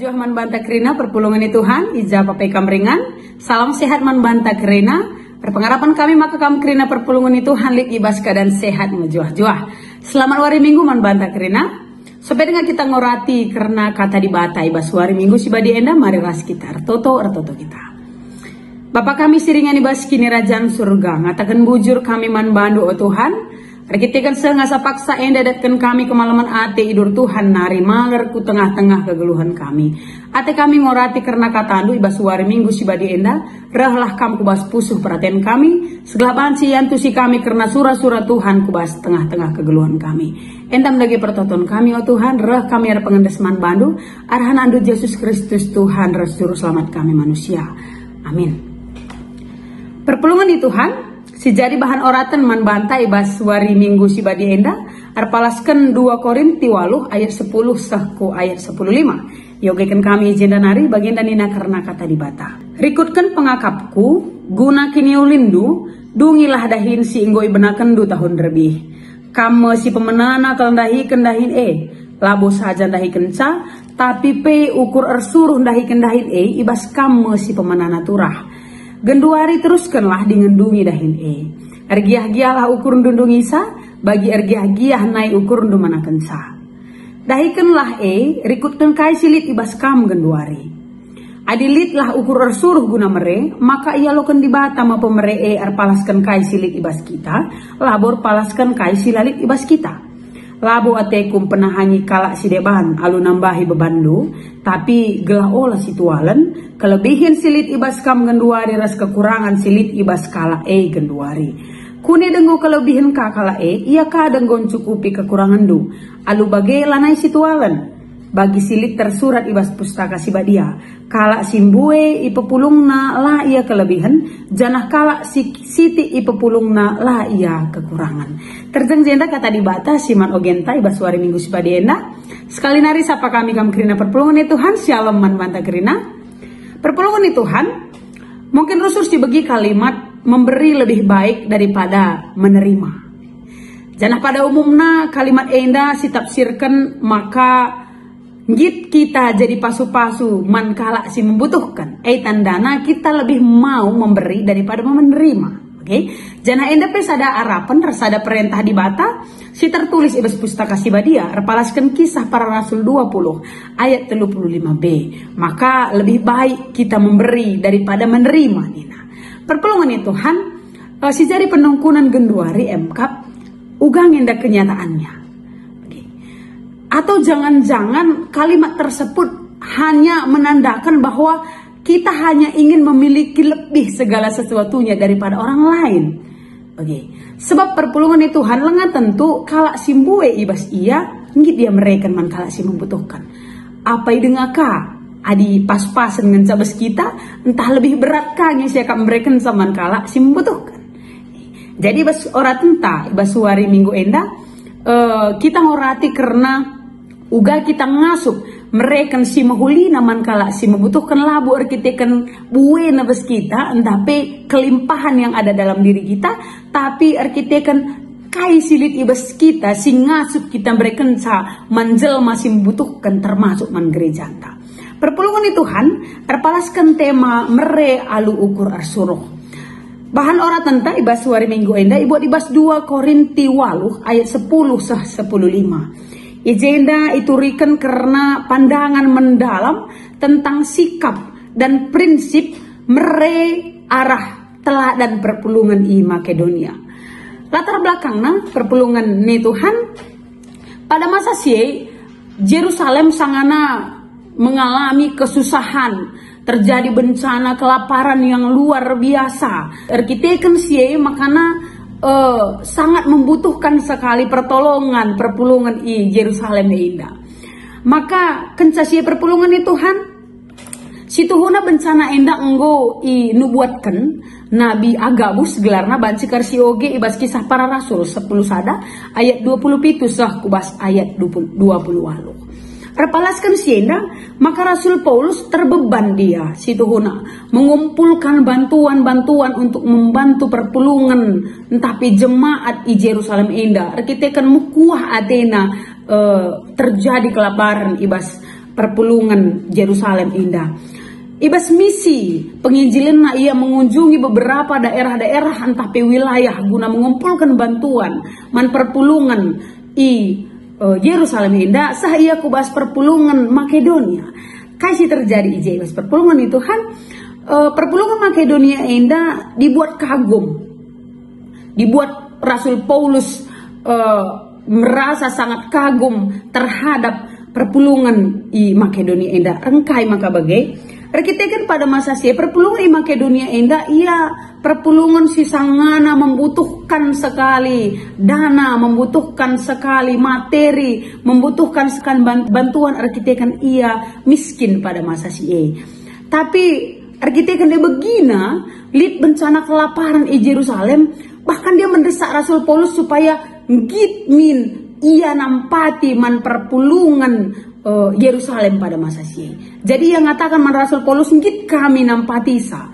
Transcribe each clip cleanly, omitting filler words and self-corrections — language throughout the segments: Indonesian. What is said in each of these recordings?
Majuah man banta kerina perpulungan Tuhan, ijabah pekam ringan. Salam sehat man banta kerina. Perpengarapan kami maka kam kerina perpulungan Tuhan lik ibas keadaan sehat majuah-juah. Selamat hari Minggu man banta kerina. Sampai dengan kita ngorati karena kata dibata ibas hari Minggu si badi enda mari ras kita artoto kita. Bapak kami siringan ibas kini rajaan surga, ngatakan bujur kami man bandu o Tuhan. Rekitikan sengasa paksa enda datkan kami kemalaman ate idur Tuhan nari maler ku tengah-tengah kegeluhan kami. Ate kami ngorati karena kata andu ibas hari Minggu si badi enda, rahlah kam kubas pusuh perhatian kami, segala si yantu si kami karena surah-surah Tuhan kubas tengah-tengah kegeluhan kami. Endam lagi pertonton kami o Tuhan, rah kami ada pengendesman bandu, arahan andu Yesus Kristus Tuhan, rah juru selamat kami manusia. Amin. Perpulungan di Tuhan, si jadi bahan oratan man bantai bas wari Minggu si badi enda, arpalaskan 2 Korinti 8 ayat 10 sahku ayat 15. Yogekan kami jenda nari bagian danina karena kata dibata. Rikutkan pengakapku, guna kini ulindu, dungilah dahin si inggoi benakan 2 tahun lebih. Kamu si pemenana kelendahi kendahin labo saja dahi kenca, tapi pe ukur ersuruh dahi kendahin ibas kamu si pemenana turah. Genduari teruskanlah dingendungi dahin ergiah-giahlah ukur ndundung isa, bagi ergiah-giah naik ukur ndumana kensa. Dahikanlah rikutkan kai silit ibas kam genduari. Adilitlah ukur ersuruh guna mere, maka ia lokan dibata ma pemere arpalaskan kai silit ibas kita, labor palaskan kai silalit ibas kita. Labo atekum penahanyi kalak si deban alu nambahi bebandu, tapi gelah olah situalan, kelebihin silit ibas kam genduari ras kekurangan silit ibas kala genduari. Kune denggo kelebihan ka kala ia ka denggo cukupi kekurangan du, alu bagai lanai situalan. Bagi silit tersurat ibas pustaka si badia, kala simbue ipepulungna lah ia kelebihan, janah kala si siti ipepulungna lah ia kekurangan. Terjeng jenda kata dibata siman ogenta ibas wari Minggu si badienda. Sekali nari sapa kami kerina perpulungan Tuhan, shalom man banta kerina. Perpulungan Tuhan, mungkin rusus dibagi kalimat memberi lebih baik daripada menerima. Janah pada umumnya kalimat enda ditafsirkan maka ngit kita jadi pasu-pasu mankala si membutuhkan. Tandana kita lebih mau memberi daripada menerima. Oke. Jana enda pesada harapan resada perintah di bata si tertulis ibas pustaka si badia repalaskan kisah para rasul 20 ayat 35b. Maka lebih baik kita memberi daripada menerima nina. Perpulungan Tuhan si jari penungkunan genduari emkap ugang enda kenyataannya. Atau jangan-jangan kalimat tersebut hanya menandakan bahwa kita hanya ingin memiliki lebih segala sesuatunya daripada orang lain. Oke. Sebab perpulungan Tuhan lengan tentu kalak simbue ibas ia, ngit dia mereka man kalak si membutuhkan. Apa idengaka adi pas-pasan dengan cabas kita, entah lebih berat kanya siapa mereka sama kalak si membutuhkan. Jadi ibas ora tenta ibas wari Minggu enda kita ngorati karena uga kita ngasup mereka si mahuli naman kala si membutuhkan labu arkitekan buwe nabas kita entah pe kelimpahan yang ada dalam diri kita, tapi arkitekan kai silit ibas kita si ngasup kita mereka sa manjel masih membutuhkan termasuk man gereja anta. Perpulungan Tuhan terpalaskan tema mere alu ukur arsuruh. Bahan ora tenta ibas wari Minggu enda ibu ibas 2 Korinti 8 ayat 10 sah 10:5. Ijenda itu riken karena pandangan mendalam tentang sikap dan prinsip mere arah teladan perpulungan i Makedonia. Latar belakangnya perpulungan ni Tuhan pada masa si Yerusalem sangana mengalami kesusahan, terjadi bencana kelaparan yang luar biasa. Arkiteken si makana sangat membutuhkan sekali pertolongan perpulungan i Yerusalem indah. Maka kencasi perpulungan i Tuhan si tuhuna bencana indah enggo i nubuatkan Nabi Agabus gelarna banci karsi oge ibas kisah para rasul 10 sada ayat 27 sah kubas ayat 20 Repalaskan sienda, maka Rasul Paulus terbeban dia, si tuhuna, mengumpulkan bantuan-bantuan untuk membantu perpulungan, tapi jemaat di Yerusalem indah, arkitekan mukuah Athena terjadi kelaparan ibas perpulungan Yerusalem indah. Ibas misi penginjilan ia mengunjungi beberapa daerah-daerah entah pe wilayah guna mengumpulkan bantuan man perpulungan Yerusalem indah. Sah ia kubas perpulungan Makedonia. Kasih terjadi ibas perpulungan itu kan perpulungan Makedonia indah dibuat kagum, dibuat Rasul Paulus merasa sangat kagum terhadap perpulungan Makedonia indah. Rengkai maka bagai kita kan pada masa perpulungan Makedonia indah ia perpulungan si sangana membutuhkan sekali dana, membutuhkan sekali materi, membutuhkan sekali bantuan arkitekan ia miskin pada masa Tapi arkitekan dia begina lid bencana kelaparan Yerusalem, bahkan dia mendesak Rasul Paulus supaya ngitmin ia nampati man perpulungan Yerusalem pada masa Jadi yang mengatakan man Rasul Paulus ngit kami nampatisa.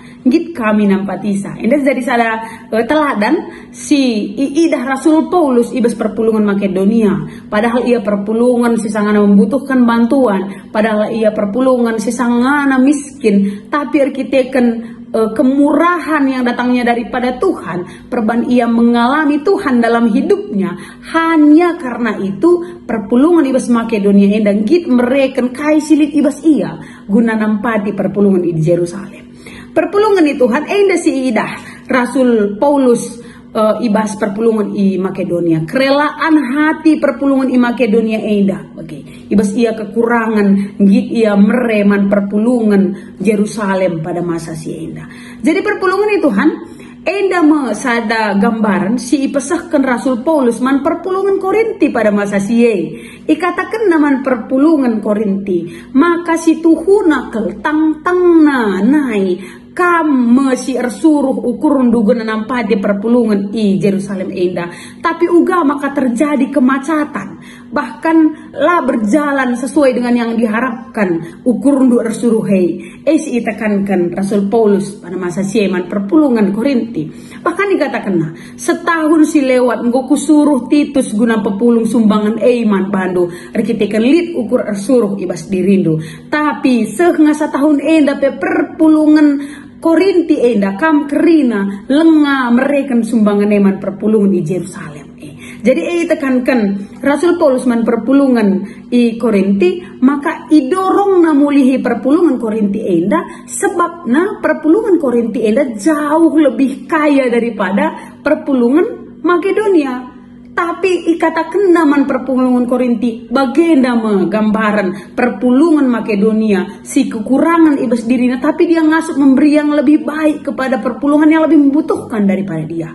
Ini jadi salah teladan si idah Rasul Paulus ibas perpulungan Makedonia. Padahal ia perpulungan si sangana membutuhkan bantuan, padahal ia perpulungan si sangana miskin, tapi arkiteken kemurahan yang datangnya daripada Tuhan, perban ia mengalami Tuhan dalam hidupnya. Hanya karena itu perpulungan ibas Makedonia dan git mereken kaisilit ibas ia guna nampati perpulungan di Yerusalem. Perpulungan itu Tuhan enda si idah Rasul Paulus ibas perpulungan i Makedonia. Kerelaan hati perpulungan i Makedonia enda. Ibas ia kekurangan git ia mereman perpulungan Yerusalem pada masa enda. Jadi perpulungan itu Tuhan enda sada gambaran si ipesahkan Rasul Paulus man perpulungan Korinti pada masa ikatakan naman perpulungan Korinti maka si tuhuna keltang-tangna nai kam mesi ersuruh ukurun dugun nampade perpulungan i Yerusalem indah, tapi uga maka terjadi kemacetan, bahkan lah berjalan sesuai dengan yang diharapkan ukurun du ersuruh si itekankan Rasul Paulus pada masa man perpulungan Korinti. Bahkan dikatakan setahun si lewat nggoku suruh Titus guna pepulung sumbangan man bandu arkitekan lid ukur ersuruh ibas dirindu, tapi sehingga tahun enda pe perpulungan Korinti enda kam kerina lenga mereka sumbangan eman perpulungan di Yerusalem. Jadi tekankan Rasul Paulus man perpulungan i Korinti, maka idorong na mulihi perpulungan Korinti enda sebab perpulungan Korinti enda jauh lebih kaya daripada perpulungan Makedonia. Tapi ikatakan naman perpulungan Korinti bagaimana gambaran perpulungan Makedonia si kekurangan ibas dirinya, tapi dia ngasuk memberi yang lebih baik kepada perpulungan yang lebih membutuhkan daripada dia.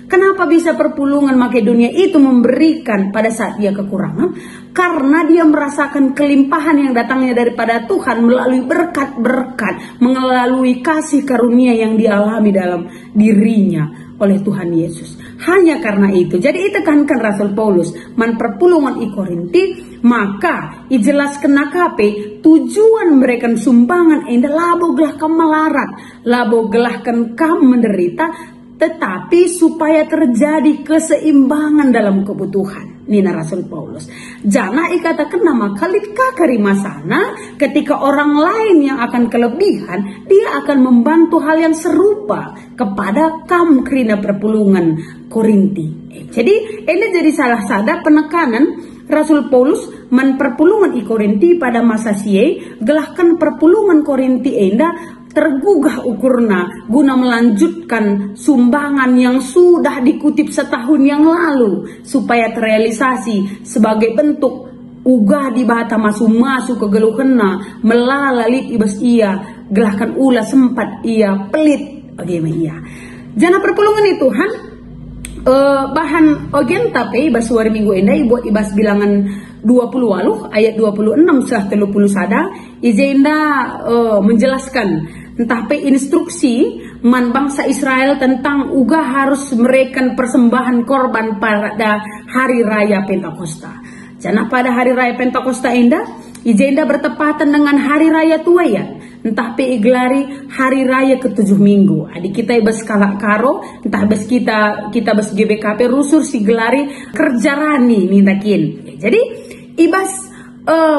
Kenapa bisa perpulungan Makedonia itu memberikan pada saat dia kekurangan? Karena dia merasakan kelimpahan yang datangnya daripada Tuhan melalui berkat-berkat, melalui kasih karunia yang dialami dalam dirinya oleh Tuhan Yesus. Hanya karena itu, jadi tekankan Rasul Paulus man perpulungan i Korinti, maka ijelaskan nakape tujuan mereka sumbangan enda labo gelah kam malarat, labo gelahkan kam menderita, tetapi supaya terjadi keseimbangan dalam kebutuhan. Nina Rasul Paulus. Jangan ikatakan nama kalit kakarima sana ketika orang lain yang akan kelebihan, dia akan membantu hal yang serupa kepada kam kerina perpulungan Korinti. Jadi ini jadi salah sada penekanan Rasul Paulus man perpulungan i Korinti pada masa gelahkan perpulungan Korinti enda tergugah ukurna guna melanjutkan sumbangan yang sudah dikutip setahun yang lalu supaya terrealisasi sebagai bentuk uga di bata masuk ke geluhena melalalit ibas ia gelahkan ulah sempat ia pelit bagaimana ia jana perpulungan itu Tuhan bahan ogen tapi ibas hari minggu endai buat ibas bilangan 20 waluh ayat 26 sudah 30 sada izenda menjelaskan entah pe instruksi man bangsa Israel tentang uga harus mereka persembahan korban pada hari raya Pentakosta. Jana pada hari raya Pentakosta indah izenda bertepatan dengan hari raya Tuayan. Entah pe iglari hari raya ke-7 minggu. Adik kita ibas kalak karo, entah bes kita bes GBKP rusur si gelari kerjarani nindakin. Jadi ibas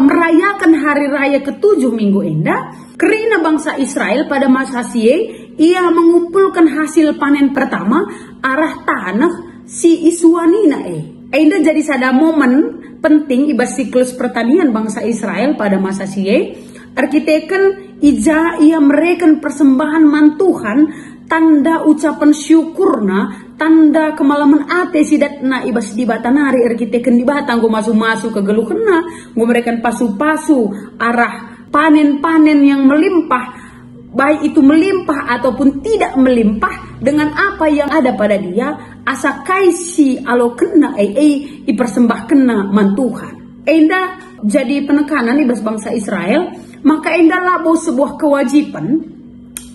merayakan hari raya ke-7 minggu enda, kerana bangsa Israel pada masa sie ia mengumpulkan hasil panen pertama arah tanah si Iswanina enda jadi sada momen penting ibas siklus pertanian bangsa Israel pada masa sie. Arkiteken ija ia mereken persembahan mantuhan tanda ucapan syukurna, tanda kemalaman ate sidatna ibas di batanari arkiteken di batang go masuk ke geluhna, go mereka pasu-pasu arah panen-panen yang melimpah, baik itu melimpah ataupun tidak melimpah dengan apa yang ada pada dia, asa kaisi alo kena ipersembah kena mantuhan. Enda jadi penekanan ibas bangsa Israel, maka enda labo sebuah kewajiban.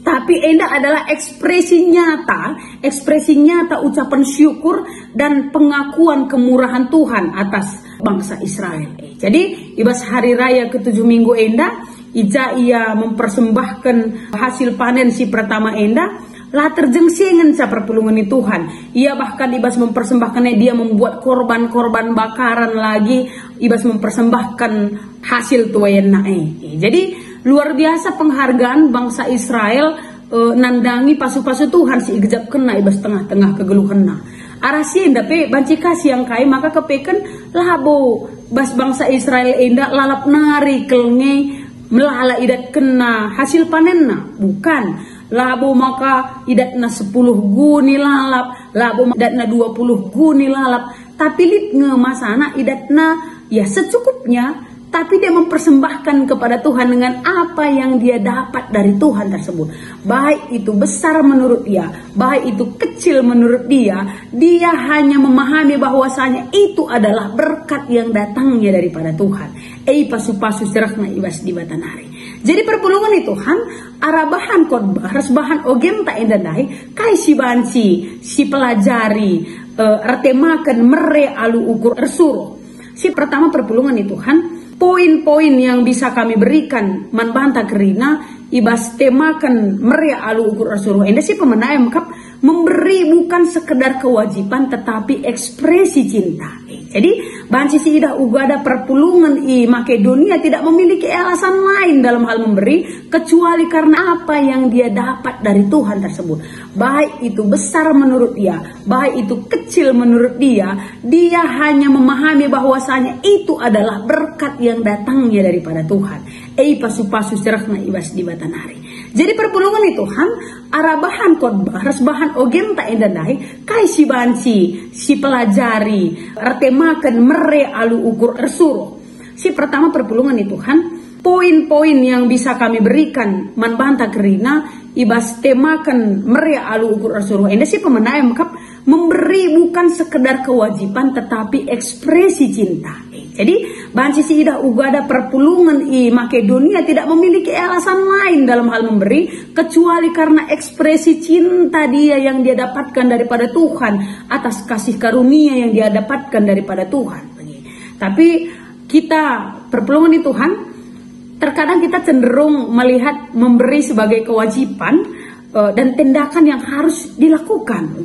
Tapi enda adalah ekspresi nyata ucapan syukur dan pengakuan kemurahan Tuhan atas bangsa Israel. Jadi ibas hari raya ke-7 minggu enda, ija ia mempersembahkan hasil panen si pertama enda, lah terjengsengan sa perpulungan Tuhan. Ia bahkan ibas mempersembahkannya, dia membuat korban-korban bakaran lagi, ibas mempersembahkan hasil tuayan nae. Jadi luar biasa penghargaan bangsa Israel nandangi pasu-pasu Tuhan si igejap kena ibas tengah-tengah kegeluhena. Arasi enda pe banci kasih yang kai maka kepeken labo bas bangsa Israel enda lalap nari kelnge melala idat kena hasil panenna, bukan labo maka idatna 10 guni lalap, labo idatna 20 guni lalap, tapi litnge masana idatna ya secukupnya, tapi dia mempersembahkan kepada Tuhan dengan apa yang dia dapat dari Tuhan tersebut. Baik itu besar menurut dia, baik itu kecil menurut dia, dia hanya memahami bahwasanya itu adalah berkat yang datangnya daripada Tuhan. Pasu-pasu serakna ibas di batanari. Jadi perpulungan Tuhan, arabahan khotbah, resbahan ogem tak endandai, kai si banci, si pelajari, artemakan mere alu ukur ersuro. Si pertama perpulungan Tuhan, poin-poin yang bisa kami berikan manbanta kerina ibas temakan mere alu ukur ersuro. Enda si pemenai mengkap memberi bukan sekedar kewajiban tetapi ekspresi cinta. Jadi banci si ida ugada perpulungan Makedonia tidak memiliki alasan lain dalam hal memberi kecuali karena apa yang dia dapat dari Tuhan tersebut. Baik itu besar menurut dia, baik itu kecil menurut dia, dia hanya memahami bahwasanya itu adalah berkat yang datangnya daripada Tuhan. Pasu-pasu serakna ibas di batanari. Jadi perpulungan Tuhan, arabahan khotbah, resbahan ogem tak endandai, kai si banci, si pelajari, artemakan mere alu ukur ersuro. Si pertama perpulungan Tuhan, poin-poin yang bisa kami berikan manbanta kerina ibas temakan mere alu ukur ersuro. Enda si pemenai mengkap memberi bukan sekedar kewajiban tetapi ekspresi cinta. Jadi banci si ida ugada perpulungan Makedonia tidak memiliki alasan lain dalam hal memberi kecuali karena ekspresi cinta dia yang dia dapatkan daripada Tuhan atas kasih karunia yang dia dapatkan daripada Tuhan. Tapi kita perpulungan Tuhan, terkadang kita cenderung melihat memberi sebagai kewajiban dan tindakan yang harus dilakukan.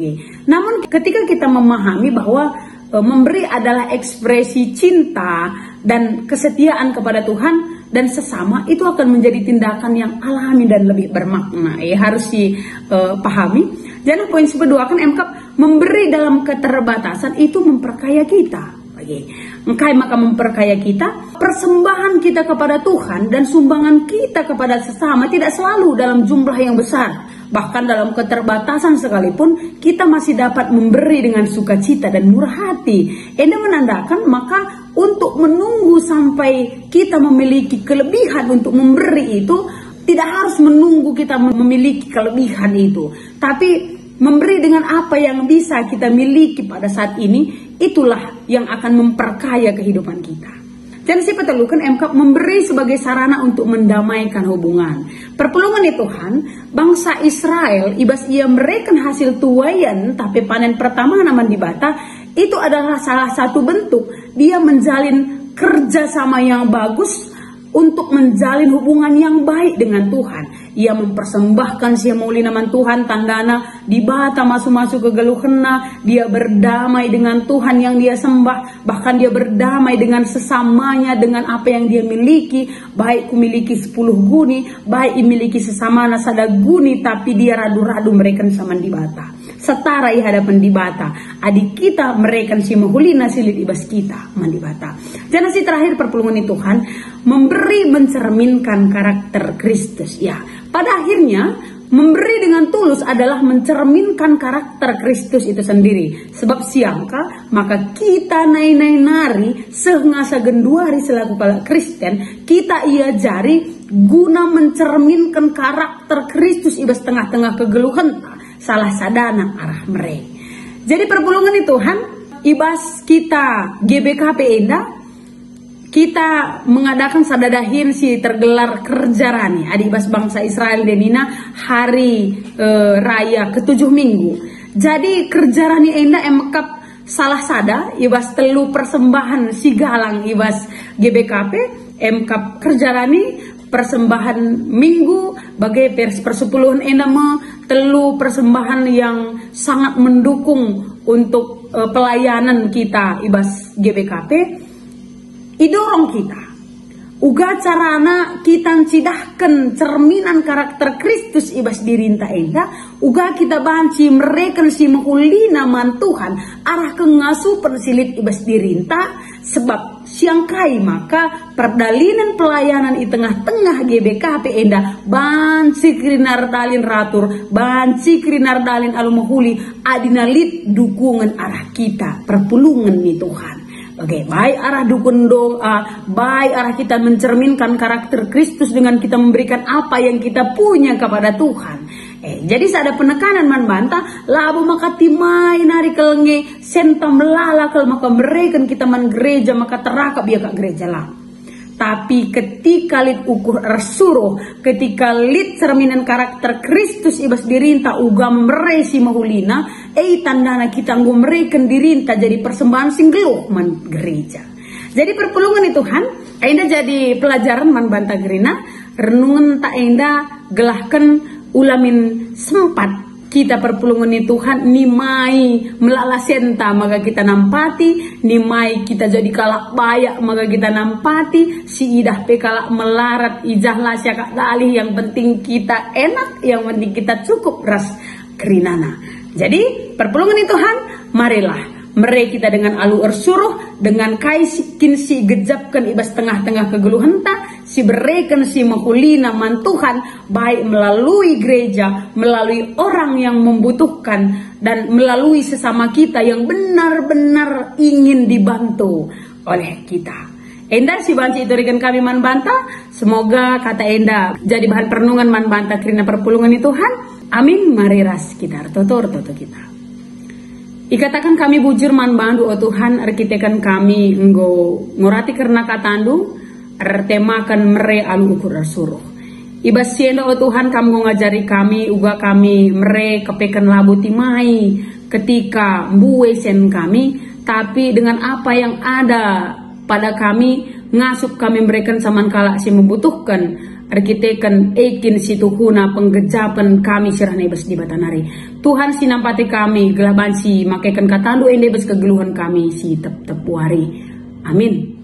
Namun ketika kita memahami bahwa memberi adalah ekspresi cinta dan kesetiaan kepada Tuhan dan sesama, itu akan menjadi tindakan yang alami dan lebih bermakna. Harus dipahami. Jadi poin kedua kan memberi dalam keterbatasan itu memperkaya kita. Engkai maka memperkaya kita, persembahan kita kepada Tuhan dan sumbangan kita kepada sesama tidak selalu dalam jumlah yang besar. Bahkan dalam keterbatasan sekalipun kita masih dapat memberi dengan sukacita dan murah hati. Ini menandakan maka untuk menunggu sampai kita memiliki kelebihan untuk memberi itu tidak harus menunggu kita memiliki kelebihan itu, tapi memberi dengan apa yang bisa kita miliki pada saat ini, itulah yang akan memperkaya kehidupan kita. Dan si petelukan memberi sebagai sarana untuk mendamaikan hubungan. Perpulungan Tuhan, bangsa Israel ibas ia mereka hasil tuayan tapi panen pertama naman dibata, itu adalah salah satu bentuk dia menjalin kerjasama yang bagus untuk menjalin hubungan yang baik dengan Tuhan. ia mempersembahkan sia mauli naman Tuhan tandana di bata masuk-masuk ke geluhena, dia berdamai dengan Tuhan yang dia sembah, bahkan dia berdamai dengan sesamanya, dengan apa yang dia miliki, baik kumiliki 10 guni, baik imiliki sesama nasada guni, tapi dia radu-radu mereka sama di bata, setara i hadapan di bata, adik kita mereka si mahulina silit ibas kita mandi bata. Dan si terakhir perpulungan Tuhan memberi mencerminkan karakter Kristus. Ya, pada akhirnya memberi dengan tulus adalah mencerminkan karakter Kristus itu sendiri. Sebab siangka maka kita nari sehingga genduari selaku kala Kristen kita ia jari guna mencerminkan karakter Kristus ibas tengah-tengah kegeluhan salah sadana arah mereka. Jadi perpulungan Tuhan ibas kita GBKP Enda kita mengadakan sadadahin si tergelar kerjarani adi ibas bangsa Israel denina hari raya ke-7 minggu. Jadi kerjarani Enda emekap salah sada ibas telu persembahan si galang ibas GBKP emkap kerjarani persembahan minggu bagai persepuluhan Enda telu persembahan yang sangat mendukung untuk pelayanan kita ibas GBKP. Idorong kita uga carana kita cidahkan cerminan karakter Kristus ibas dirinta Enda, uga kita banci mereka si mahulina man Tuhan arah kengasu persilit ibas dirinta. Sebab siangkai maka perdalinan pelayanan di tengah-tengah GBKP Enda banci krinar dalin ratur, banci krinar dalin alumahuli adinalit dukungan arah kita perpulungan nih Tuhan. Oke, baik arah dukun doa, baik arah kita mencerminkan karakter Kristus dengan kita memberikan apa yang kita punya kepada Tuhan. Jadi ada penekanan man banta, labu maka timai nari kelenge senta melala kalau maka mereka kita man gereja maka terakap ya kak gereja lah. Tapi ketika lit ukur ersuruh, ketika lit cerminan karakter Kristus ibas dirinta uga meresi mahulina, tandana kita nggu mereka dirinta jadi persembahan singgeluh man gereja. Jadi perpulungan Tuhan, Enda jadi pelajaran man banta gerina, renungan tak Enda gelahkan ulamin sempat kita perpulungan Tuhan nimai melala senta maka kita nampati, nimai kita jadi kalak bayak maka kita nampati, si idah pe kalak melarat ijahlah syakak dalih, yang penting kita enak, yang penting kita cukup ras kerinana. Jadi perpulungan Tuhan, marilah mereka kita dengan alu ersuruh, dengan kaisikin si gejapkan ibas tengah-tengah kegeluhan ta, si bereken si mahulina man Tuhan, baik melalui gereja, melalui orang yang membutuhkan, dan melalui sesama kita yang benar-benar ingin dibantu oleh kita. Enda si banci itu rekan kami man banta, semoga kata Enda jadi bahan perenungan man banta karena perpulungan Tuhan. Amin. Mari ras kita tutur kita. Ikatakan kami bujur man bandu o Tuhan, arkitekan kami ngorati karena katandu, temakan mere alu ukur suruh. Ibas siendo o Tuhan kamu ngajari kami, uga kami mere kepekan labu timai ketika mbuwe sen kami, tapi dengan apa yang ada pada kami, ngasup kami memberikan saman kala si membutuhkan, arkitekan ekin si tuhuna penggejapan kami sirahna ibas di batanari. Tuhan sinampati kami, gelaban si makaikan katandu ende ibas kegeluhan kami si tep-tep wari. Amin.